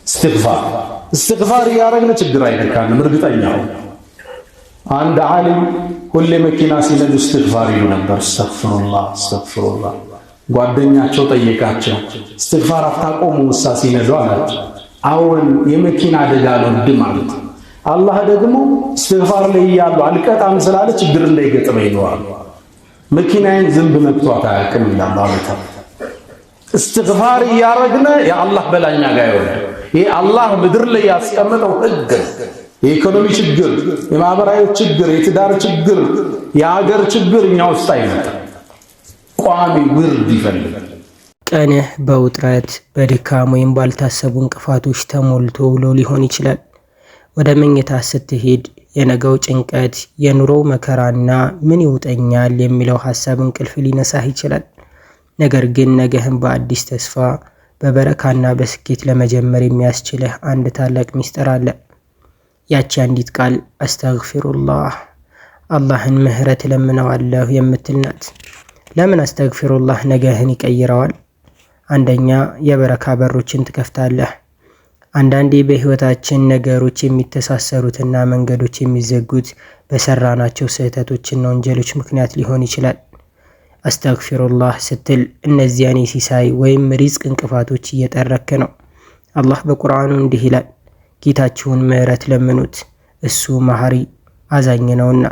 استغفار ያረግነ ችግር አይነካንም እርግጠኛው አንድ ዓሊም ሁሌ መኪና ሲነዱ استغفار ይሉ ነበር አስተግፊሩላህ ጓደኛቸው ጠየቃቸው استغفار አታቆሙ ውሳ ሲነዱ አላቸው አሁን የመኪና አደጋ ነው ማለት አላህ ደግሞ استغفار ላይ ያሉ አልቀጣም ስላለ ችግር እንዳይገጥመኝ ነው መኪናዬን ዝንብ መጥቷት አያውቅም ይላል አላህ استغفار ያረግነ የአላህ በላኛ ጋር ይወርድ ይሄ አላህ ምድር ላይ ያስቀመጠው ህግ የኢኮኖሚ ችግር የማህበራዊ ችግር የትዳር ችግር የሀገር ችግር እኛ ውስጥ አይመጣም ቋሚ ውርድ ይፈልጋል ቀንህ በውጥረት በድካም ወይም ባልታሰቡ እንቅፋቶች ተሞልቶ ውሎ ሊሆን ይችላል ወደ መኝታ ስትሄድ የነገው ጭንቀት የኑሮው መከራና ምን ይውጠኛል የሚለው ሐሳብ እንቅልፍ ሊነሳህ ይችላል ነገር ግን ነገህን በአዲስ ተስፋ በበረካና በስኬት ለመጀመር የሚያስችልህ አንድ ታላቅ ሚስጥር አለ ያቺ አንዲት ቃል አስተግፊሩላህ አላህን ምህረት ለምነዋለሁ የምትል ናት ለምን አስተግፊሩላህ ነገህን ይቀይረዋል አንደኛ የበረካ በሮችን ትከፍታለህ አንዳንዴ በህይወታችን ነገሮች የሚተሳሰሩትና መንገዶች የሚዘጉት በሰራናቸው ስህተቶችና ወንጀሎች ምክንያት ሊሆን ይችላል አስተግፊሩላህ ስትል እነዚያን የሲሳይ ወይም ሪዝቅ እንቅፋቶች እየጠረክ ነው አላህ በቁርአኑ እንዲህ ይላል ጌታችሁን ምህረት ለምኑት እሱ መሐሪ አዛኝ ነውና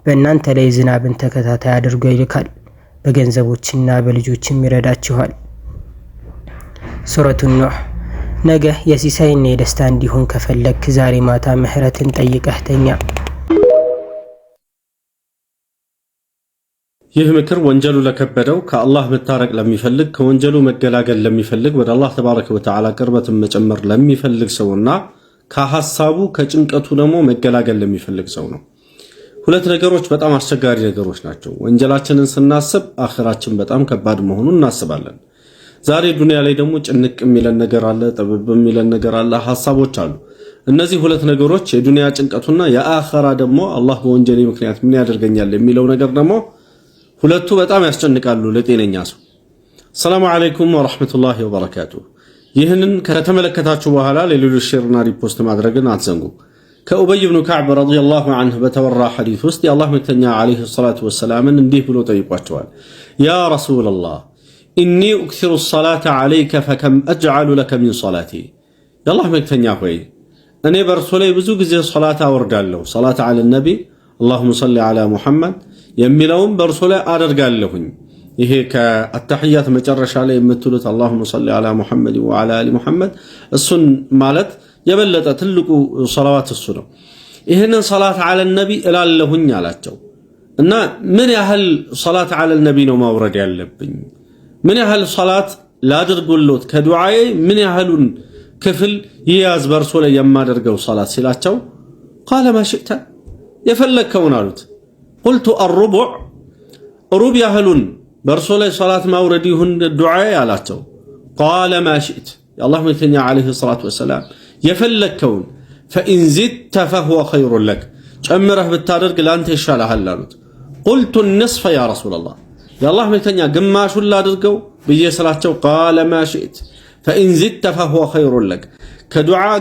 በእናንተ ላይ ዝናብን ተከታታይ አድርጎ ይልካል በገንዘቦችና በልጆችም ይረዳችኋል ሱረቱ ኑህ ነገ የሲሳይና የደስታ እንዲሆን ከፈለክ ዛሬ ማታ ምህረትን ጠይቀህ ተኛ ይህ ምክር ወንጀሉ ለከበደው ከአላህ መታረቅ ለሚፈልግ ከወንጀሉ መገላገል ለሚፈልግ ወደ አላህ ተባረከ ወተዓላ ቅርበትን መጨመር ለሚፈልግ ሰውና ከሐሳቡ ከጭንቀቱ ደግሞ መገላገል ለሚፈልግ ሰው ነው ሁለት ነገሮች በጣም አስቸጋሪ ነገሮች ናቸው ወንጀላችንን ስናስብ አኺራችን በጣም ከባድ መሆኑን እናስባለን ዛሬ ዱንያ ላይ ደግሞ ጭንቅ የሚለን ነገር አለ ጠበብ የሚለን ነገር አለ ሐሳቦች አሉ እነዚህ ሁለት ነገሮች የዱንያ ጭንቀቱና የአኺራ ደግሞ አላህ በወንጀሌ ምክንያት ምን ያደርገኛል የሚለው ነገር ደግሞ ሁለቱ በጣም ያስጨንቃሉ ለጤነኛ ሰው ሰላም አለይኩም ወራህመቱላሂ ወበረካቱ ይህንን ከተመለከታችሁ በኋላ ለሌሎች ሼርና ሪፖስት ማድረግን አትዘንጉ ከኡበይ ኢብኑ ከዕብ ረዲየላሁ ዐንሁ በተወራ ሐዲስ ውስጥ የአላህ መልእክተኛ አለይሂ ሰላቱ ወሰላም እንዲህ ብሎ ጠይቋቸዋል ያ ረሱላላህ ኢኒ ኡክሲሩ الصلاة عليك فكم اجعل لك من صلاتي የአላህ መልእክተኛ ሆይ እኔ በርሶ ላይ ብዙ ጊዜ ሶላት አወርዳለሁ ሶላት على النبي اللهم صل على محمد የሚለውን በርሶ ላይ አደርጋለሁኝ ይሄ ከአተህያት መጨረሻ ላይ የምትሉት اللهم صل على محمد وعلى ال محمد እሱን ማለት የበለጠ ትልቁ ሶላዋት እሱ ነው ይሄንን ሶላት على النبي እላለሁኝ አላቸው እና ምን ያህል ሶላት على النبي ነው ማውረድ ያለብኝ ምን ያህል ሶላት ላድርጉልዎት ከዱዓዬ ምን ያህሉን ክፍል ይያዝ በርሶ ላይ የማደርገው ሶላት ሲላቸው قال ما شئت የፈለከውን አሉት قلت الربع ربع يهلون برسول صلاة مورد يهن الدعاء علاتو قال ما شئت يا الله ملتني عليه الصلاة والسلام يفلك كون فإن زدت فهو خير لك أمره بالتارق لأنت الشالة هلالوت قلت النصف يا رسول الله يا الله ملتني قماش لا ترقو بيجي صلاة قال ما شئت فإن زدت فهو خير لك كدعاء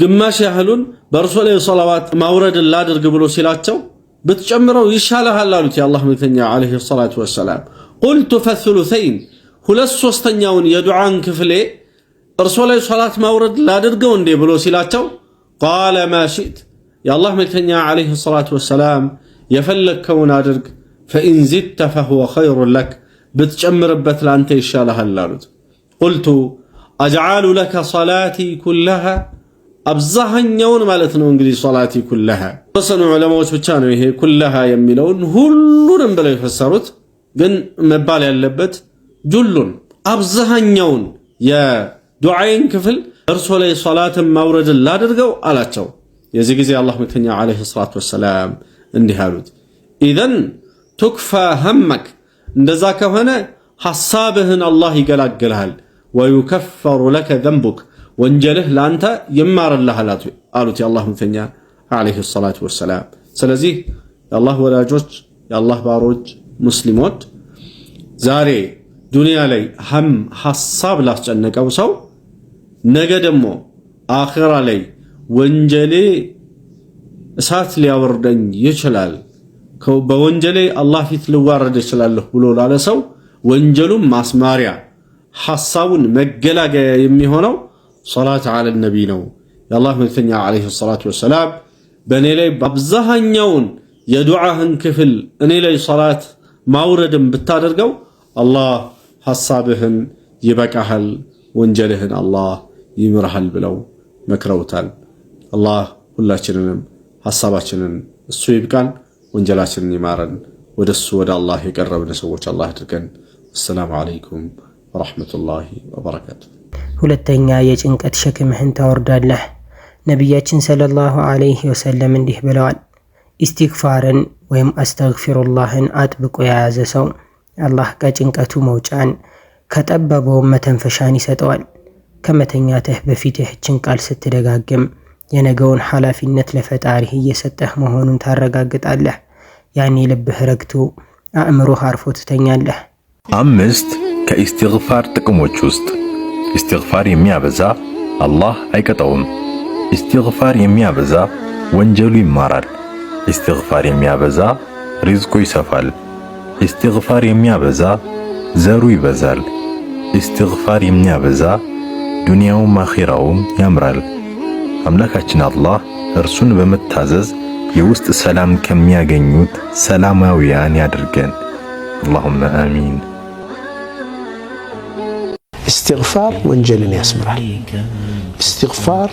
قماش يهلون برسول صلوات مورد لا ترقو بلو سلاتو بتجمروا يشالها لالوت يا الله ملتني عليه الصلاة والسلام قلت فالثلثين ሁለት ሶስተኛውን የዱዓን ክፍሌ እርሶ ላይ ሶላት ማውረድ ላድርገው እንዴ ብሎ ሲላቸው قال ما شئت يا الله መልእክተኛ عليه الصلاة والسلام የፈለከውን አድርግ فإن زدت فهو خير لك بتجمرበት ላንተ ይሻልሃል አሉት قلت أجعل لك صلاتي كلها አብዛኛውን ማለት ነው እንግዲህ ሶላቲ ኩለሃ ወሰኑ ዑለማዎች ብቻ ነው ይሄ ኩለሃ የሚለውን ሁሉንም ብለው የፈሰሩት ግን መባል ያለበት ጁሉን አብዛኛውን የዱዓይን ክፍል እርሶ ላይ ሶላትን ማውረድን ላድርገው አላቸው የዚህ ጊዜ አላህ መልእክተኛ አለይሂ ሰላቱ ወሰላም እንዲህ አሉት ኢዘን ትክፋ همك እንደዛ ከሆነ ሐሳብህን አላህ ይገላግልሃል ويكفر لك ذنبك ወንጀልህ ላንተ ይማርልህ አሉት የአላህ መልእክተኛ አለይሂ ሰላቱ ወሰላም ስለዚህ የአላህ ወዳጆች የአላህ ባሮች ሙስሊሞች ዛሬ ዱንያ ላይ ሐሳብ ላስጨነቀው ሰው ነገ ደግሞ አኺራ ላይ ወንጀሌ እሳት ሊያወርደኝ ይችላል፣ በወንጀሌ አላህ ፊት ልዋረድ እችላለሁ ብሎ ላለ ሰው ወንጀሉም ማስማሪያ ሐሳቡን መገላገያ የሚሆነው ሶላት ዐለ ነቢ ነው። የአላህ መልእክተኛ ዓለይሂ ሰላቱ ወሰላም በእኔ ላይ በአብዛኛውን የዱዓህን ክፍል እኔ ላይ ሶላት ማውረድን ብታደርገው አላህ ሐሳብህን ይበቃሃል፣ ወንጀልህን አላህ ይምርሃል ብለው መክረውታል። አላህ ሁላችንንም ሐሳባችንን እሱ ይብቃን፣ ወንጀላችንን ይማረን፣ ወደሱ ወደ አላህ የቀረብን ሰዎች አላህ አድርገን። አሰላሙ አለይኩም ወራህመቱላሂ ወበረካቱ። ሁለተኛ የጭንቀት ሸክምህን ታወርዳለህ። ነቢያችን ሰለላሁ ዐለይሂ ወሰለም እንዲህ ብለዋል፣ ኢስቲግፋርን ወይም አስተግፊሩላህን አጥብቆ የያዘ ሰው አላህ ከጭንቀቱ መውጫን ከጠበበውም መተንፈሻን ይሰጠዋል። ከመተኛትህ በፊት ይህችን ቃል ስትደጋግም የነገውን ኃላፊነት ለፈጣሪህ እየሰጠህ መሆኑን ታረጋግጣለህ። ያኔ ልብህ ረግቶ አእምሮህ አርፎ ትተኛለህ። 5 ከኢስቲግፋር ጥቅሞች ውስጥ ኢስቲግፋር የሚያበዛ አላህ አይቀጣውም። ኢስቲግፋር የሚያበዛ ወንጀሉ ይማራል። ኢስቲግፋር የሚያበዛ ሪዝቁ ይሰፋል። ኢስቲግፋር የሚያበዛ ዘሩ ይበዛል። ኢስቲግፋር የሚያበዛ ዱንያውም አኺራውም ያምራል። አምላካችን አላህ እርሱን በመታዘዝ የውስጥ ሰላም ከሚያገኙት ሰላማውያን ያድርገን። አላሁመ አሚን። ኢስቲግፋር ወንጀልን ያስምራል። ኢስቲግፋር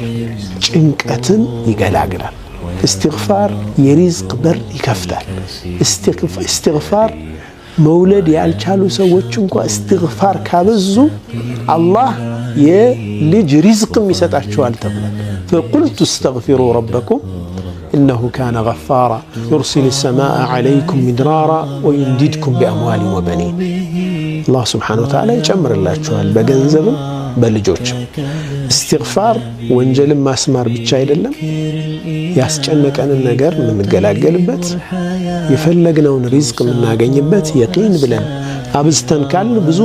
ጭንቀትን ይገላግላል። ኢስቲግፋር የሪዝቅ በር ይከፍታል። ኢስቲግፋር መውለድ ያልቻሉ ሰዎች እንኳ ኢስቲግፋር ካበዙ አላህ የልጅ ሪዝቅም ይሰጣቸዋል ተብሏል። ፈቁልቱ እስተግፊሩ ረበኩም ኢነሁ ካነ ገፋራ ዩርሲል ሰማአ ዐለይኩም ሚድራራ ወዩምዲድኩም ቢአምዋሊን ወበኒን። አላህ ስብሓነሁ ወተዓላ ይጨምርላችኋል በገንዘብም በልጆችም። ኢስቲግፋር ወንጀልን ማስማር ብቻ አይደለም፣ ያስጨነቀንን ነገር የምንገላገልበት፣ የፈለግነውን ሪዝቅ የምናገኝበት የቂን ብለን አብዝተን ካልን ብዙ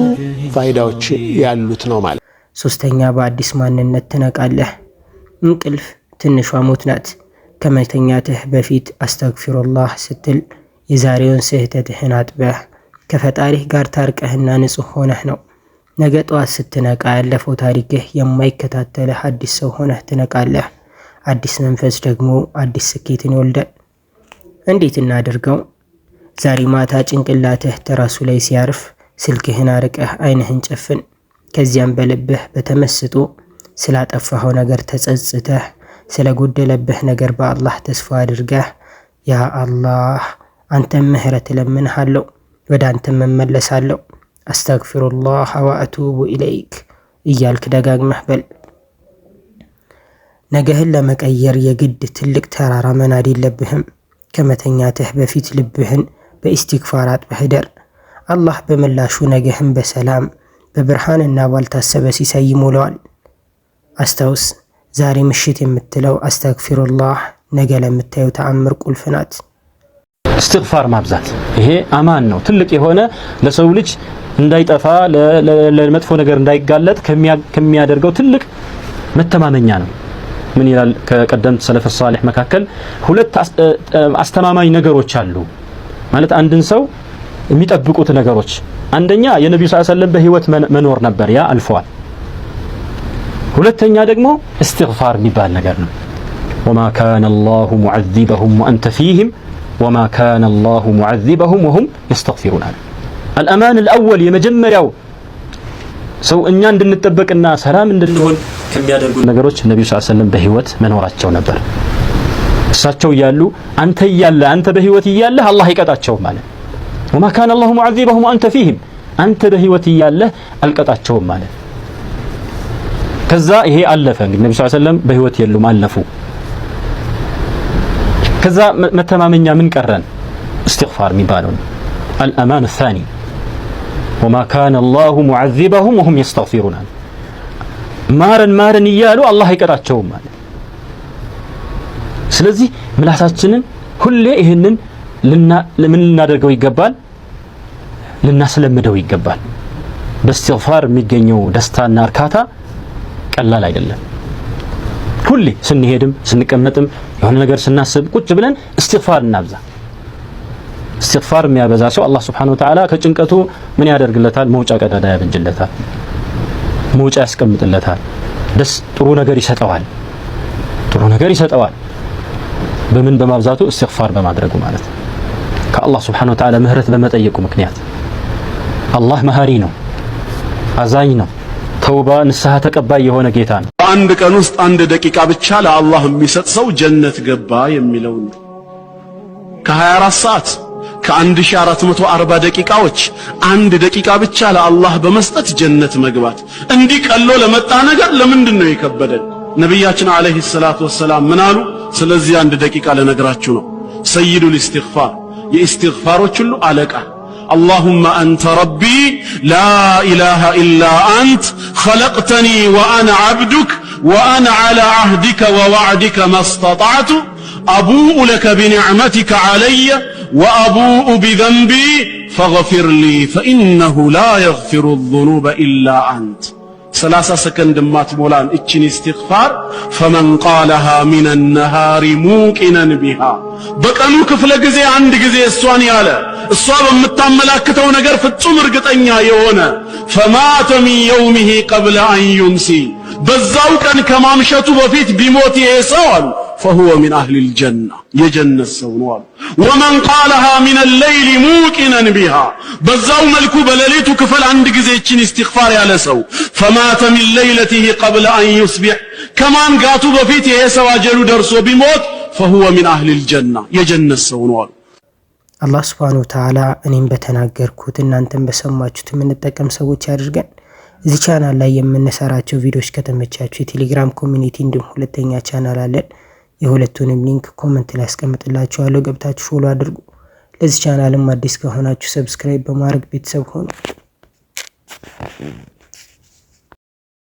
ፋይዳዎች ያሉት ነው ማለት። ሶስተኛ በአዲስ ማንነት ትነቃለህ። እንቅልፍ ትንሿ ሞት ናት። ከመተኛትህ በፊት አስተግፊሩላህ ስትል የዛሬውን ስህተትህን አጥበህ ከፈጣሪህ ጋር ታርቀህና ንጹህ ሆነህ ነው። ነገ ጠዋት ስትነቃ ያለፈው ታሪክህ የማይከታተልህ አዲስ ሰው ሆነህ ትነቃለህ። አዲስ መንፈስ ደግሞ አዲስ ስኬትን ይወልዳል። እንዴት እናድርገው? ዛሬ ማታ ጭንቅላትህ ተራሱ ላይ ሲያርፍ ስልክህን አርቀህ አይንህን ጨፍን። ከዚያም በልብህ በተመስጦ ስላጠፋኸው ነገር ተጸጽተህ ስለጎደለብህ ነገር በአላህ ተስፋ አድርገህ ያ አላህ አንተም ምህረት እለምንሃለሁ፣ ወደ አንተም እመለሳለሁ፣ አስተግፊሩላህ ወአቱቡ ኢለይክ እያልክ ደጋግመህ በል። ነገህን ለመቀየር የግድ ትልቅ ተራራ መናድ የለብህም። ከመተኛትህ በፊት ልብህን በኢስቲግፋር አጥበህ ደር። አላህ በምላሹ ነገህን በሰላም በብርሃንና ባልታሰበ ሲሳይ ይሞላዋል። አስታውስ፣ ዛሬ ምሽት የምትለው አስተግፊሩላህ ነገ ለምታየው ተአምር ቁልፍ ናት። እስትግፋር ማብዛት ይሄ አማን ነው። ትልቅ የሆነ ለሰው ልጅ እንዳይጠፋ ለመጥፎ ነገር እንዳይጋለጥ ከሚያደርገው ትልቅ መተማመኛ ነው። ምን ይላል ከቀደምት ሰለፍ ሷሊህ መካከል ሁለት አስተማማኝ ነገሮች አሉ ማለት አንድን ሰው የሚጠብቁት ነገሮች። አንደኛ የነብዩ ሰለላሁ ዐለይሂ ወሰለም በህይወት መኖር ነበር፣ ያ አልፏል። ሁለተኛ ደግሞ እስትግፋር የሚባል ነገር ነው። ወማ ካነ አላሁ ሙዐዚበሁም ወአንተ ፊህም ወማ ካነ አላሁ ሙዐዚበሁም ወሁም የስተግፊሩን። አልአማን አልአወል የመጀመሪያው ሰው እኛ እንድንጠበቅና ሰላም እንድንሆን ከሚያደርጉ ነገሮች ነብዩ ሰለላሁ ዐለይሂ ወሰለም በህይወት መኖራቸው ነበር። እሳቸው እያሉ አንተ በህይወት እያለህ አላህ ይቀጣቸው ማለት ወማ ካነ አላሁ ሙዐዚበሁም ወአንተ ፊህም አንተ በህይወት እያለህ አልቀጣቸውም ማለት። ከዛ ይሄ አለፈ እንግዲህ ነብዩ ሰለላሁ ዐለይሂ ወሰለም በህይወት የሉም አለፉ። ከዛ መተማመኛ ምን ቀረን? እስትግፋር የሚባለው አልአማን الثاني ወማ ካነ አላሁ ሙዐዚበሁም ወሁም የስተግፊሩን ማረን እያሉ አላህ አይቀጣቸውም ማለት። ስለዚህ ምላሳችንን ሁሌ ይህንን ምን ልናደርገው ይገባል? ልናስለምደው ይገባል። በእስትግፋር የሚገኘው ደስታና እርካታ ቀላል አይደለም። ሁሌ ስንሄድም ስንቀመጥም የሆነ ነገር ስናስብ ቁጭ ብለን እስትግፋር እናብዛ። እስትግፋር የሚያበዛ ሰው አላህ Subhanahu Wa Ta'ala ከጭንቀቱ ምን ያደርግለታል? መውጫ ቀዳዳ ያበጅለታል፣ መውጫ ያስቀምጥለታል፣ ጥሩ ነገር ይሰጠዋል። ጥሩ ነገር ይሰጠዋል በምን በማብዛቱ? እስትግፋር በማድረጉ ማለት ነው። ከአላህ Subhanahu Wa Ta'ala ምህረት በመጠየቁ ምክንያት አላህ መሐሪ ነው፣ አዛኝ ነው፣ ተውባ ንስሐ ተቀባይ የሆነ ጌታ ነው። በአንድ ቀን ውስጥ 1 ደቂቃ ብቻ ለአላህ የሚሰጥ ሰው ጀነት ገባ የሚለው ነው። ከ24 ሰዓት ከ1440 ደቂቃዎች 1 ደቂቃ ብቻ ለአላህ በመስጠት ጀነት መግባት እንዲህ ቀሎ ለመጣ ነገር ለምንድን ነው የከበደን? ነብያችን አለይሂ ሰላቱ ወሰላም ምን አሉ? ስለዚህ 1 ደቂቃ ለነግራችሁ ነው። ሰይዱል ኢስቲግፋር የኢስቲግፋሮች ሁሉ አለቃ اللهم أنت ربي لا إله إلا أنت خلقتني وأنا عبدك وأنا على عهدك ووعدك ما استطعت أبوء لك بنعمتك علي وأبوء بذنبي فاغفر لي فإنه لا يغفر الذنوب إلا أنت 30 سكند ማትሞላን እቺን ኢስቲግፋር فمن قالها من النهار موقنا بها በቀኑ ክፍለ ጊዜ አንድ ጊዜ እሷን ያለ እሷ በመታመላክተው ነገር ፍጹም እርግጠኛ የሆነ فمات من يومه قبل أن يمسي በዛው ቀን ከማምሸቱ በፊት ቢሞት ይሰዋል فهو من أهل الجنة يجنة سونوال ومن قالها من الليل موقنا بها بزاو ملكو بلليتو كفل عند جزيتشين استغفار يا لسو فمات من ليلته قبل أن يصبح كمان قاتو بفيت يسوى جلو درسو بموت فهو من أهل الجنة يجنة سونوال الله سبحانه وتعالى أنين بتناقركوت إن أنتم بسماجت من التكم سويت يارجن إذا كان الله يمن سراتشو فيديوش كتمتشاتشو تيليجرام كوميونيتي ندم ሁለተኛ ቻናል አለን የሁለቱንም ሊንክ ኮሜንት ላይ አስቀምጥላችኋለሁ ገብታችሁ ፎሎ አድርጉ ለዚህ ቻናልም አዲስ ከሆናችሁ ሰብስክራይብ በማድረግ ቤተሰብ ሆኑ